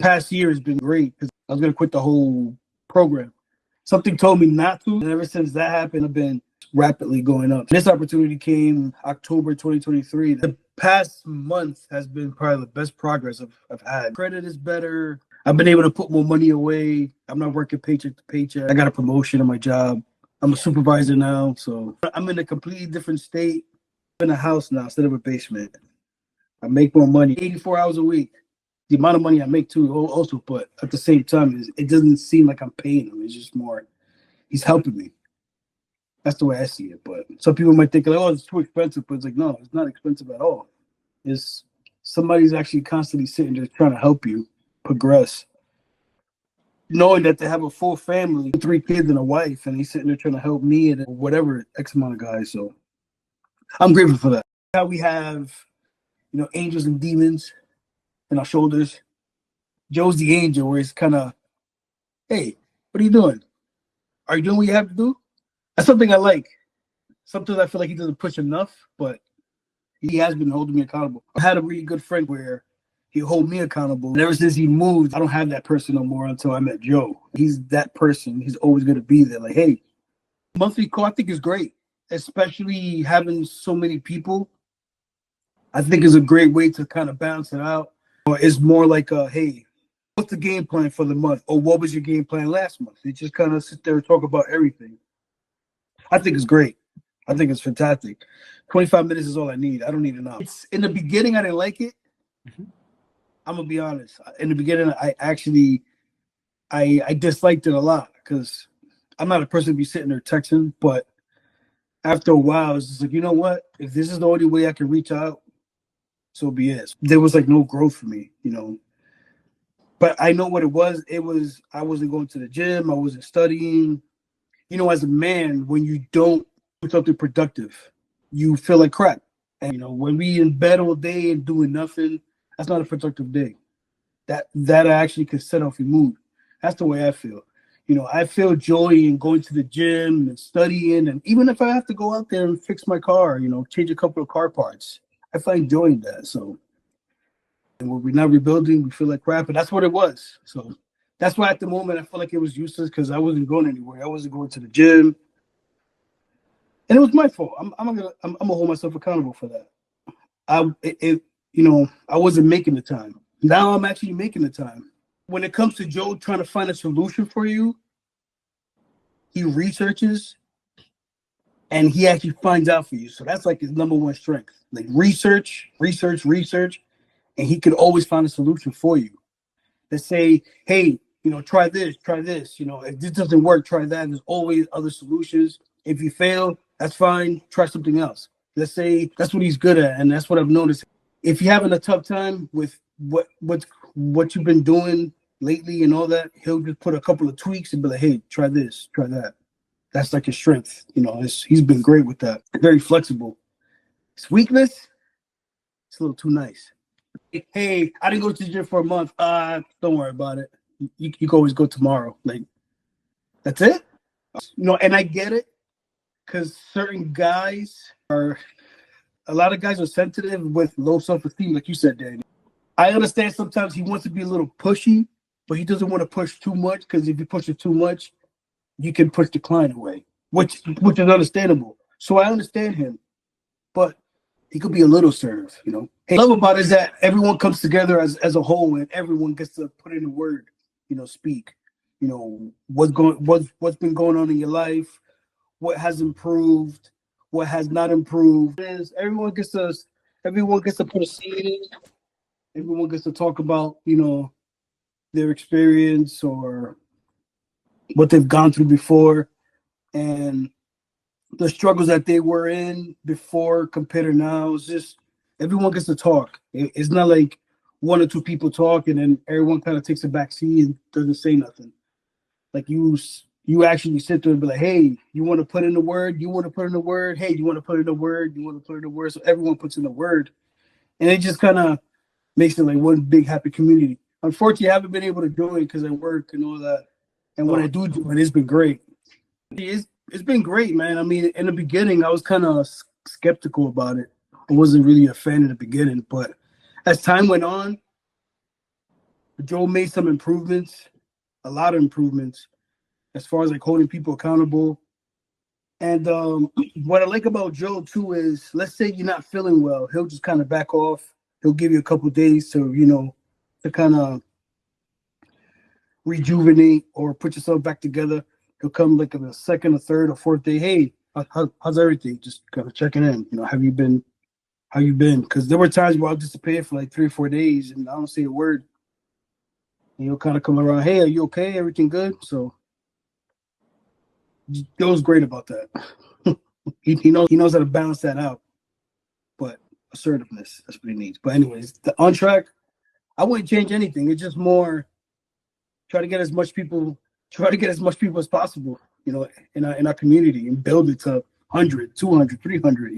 past year has been great because I was going to quit the whole program. Something told me not to, and ever since that happened, I've been rapidly going up. This opportunity came October 2023. The past month has been probably the best progress I've had. Credit is better. I've been able to put more money away. I'm not working paycheck to paycheck. I got a promotion in my job. I'm a supervisor now, so I'm in a completely different state. I'm in a house now instead of a basement. I make more money, 84 hours a week. The amount of money I make too also, but at the same time, it doesn't seem like I'm paying him. It's just more, he's helping me. That's the way I see it. But some people might think like, oh, it's too expensive, but it's like, no, it's not expensive at all. It's somebody's actually constantly sitting there trying to help you progress. Knowing that they have a full family, 3 kids and a wife, and he's sitting there trying to help me and whatever X amount of guys. So I'm grateful for that. How we have, angels and demons in our shoulders. Joe's the angel, where it's kind of, hey, what are you doing? Are you doing what you have to do? That's something I like. Sometimes I feel like he doesn't push enough, but he has been holding me accountable. I had a really good friend where he hold me accountable. And ever since he moved, I don't have that person no more until I met Joe. He's that person. He's always going to be there. Like, hey, monthly call I think is great, especially having so many people. I think is a great way to kind of balance it out. Or it's more like, hey, what's the game plan for the month? Or what was your game plan last month? They just kind of sit there and talk about everything. I think it's great. I think it's fantastic. 25 minutes is all I need. I don't need enough. It's in the beginning, I didn't like it. Mm-hmm. I'm gonna be honest. In the beginning, I disliked it a lot because I'm not a person to be sitting there texting. But after a while, it's just like, you know what? If this is the only way I can reach out, so be it. There was like no growth for me, But I know what it was. It was I wasn't going to the gym. I wasn't studying. As a man, when you don't do something productive, you feel like crap. And when we in bed all day and doing nothing, that's not a productive day. That actually can set off your mood. That's the way I feel. I feel joy in going to the gym and studying, and even if I have to go out there and fix my car, change a couple of car parts, I find joy in that. So, and when we're not rebuilding, we feel like crap, and that's what it was. So that's why at the moment I felt like it was useless because I wasn't going anywhere. I wasn't going to the gym, and it was my fault. I'm gonna hold myself accountable for that. I wasn't making the time. Now I'm actually making the time. When it comes to Joe trying to find a solution for you, he researches and he actually finds out for you. So that's like his number one strength. Like research, and he can always find a solution for you. Let's say, hey, try this. If this doesn't work, try that. There's always other solutions. If you fail, that's fine. Try something else. Let's say that's what he's good at, and that's what I've noticed. If you're having a tough time with what you've been doing lately and all that, he'll just put a couple of tweaks and be like, hey, try this, try that. That's like his strength. He's been great with that. Very flexible. His weakness, it's a little too nice. Hey, I didn't go to the gym for a month. Don't worry about it. You can always go tomorrow. Like, that's it. And I get it because certain guys a lot of guys are sensitive with low self-esteem, like you said, Danny. I understand sometimes he wants to be a little pushy, but he doesn't want to push too much because if you push it too much, you can push the client away, which is understandable. So I understand him, but he could be a little assertive, What I love about it is that everyone comes together as a whole and everyone gets to put in a word, speak. What's been going on in your life, what has improved, what has not improved. Everyone gets to put a seed in. Everyone gets to talk about, their experience or what they've gone through before and the struggles that they were in before compared to now. It's just everyone gets to talk. It's not like one or two people talk and then everyone kind of takes a back seat and doesn't say nothing. Like you actually sit there and be like, hey, you want to put in the word? You want to put in the word? Hey, you want to put in the word? You want to put in the word? So everyone puts in the word. And it just kind of makes it like one big happy community. Unfortunately, I haven't been able to do it because I work and all that. And when I do it, it's been great. It's been great, man. I mean, in the beginning, I was kind of skeptical about it. I wasn't really a fan in the beginning. But as time went on, Joe made some improvements, a lot of improvements, as far as like holding people accountable. And what I like about Joe too is, let's say you're not feeling well, he'll just kind of back off. He'll give you a couple of days to, to kind of rejuvenate or put yourself back together. He'll come like on the second or third or fourth day. Hey, how's everything? Just kind of checking in. Have you been? How you been? Because there were times where I'll disappear for like 3 or 4 days and I don't say a word. And he'll kind of come around. Hey, are you okay? Everything good? So Joe's great about that. he knows how to balance that out. But assertiveness, that's what he needs. But anyways, the on track, I wouldn't change anything. It's just more try to get as much people as possible, in our community and build it to 100, 200, 300,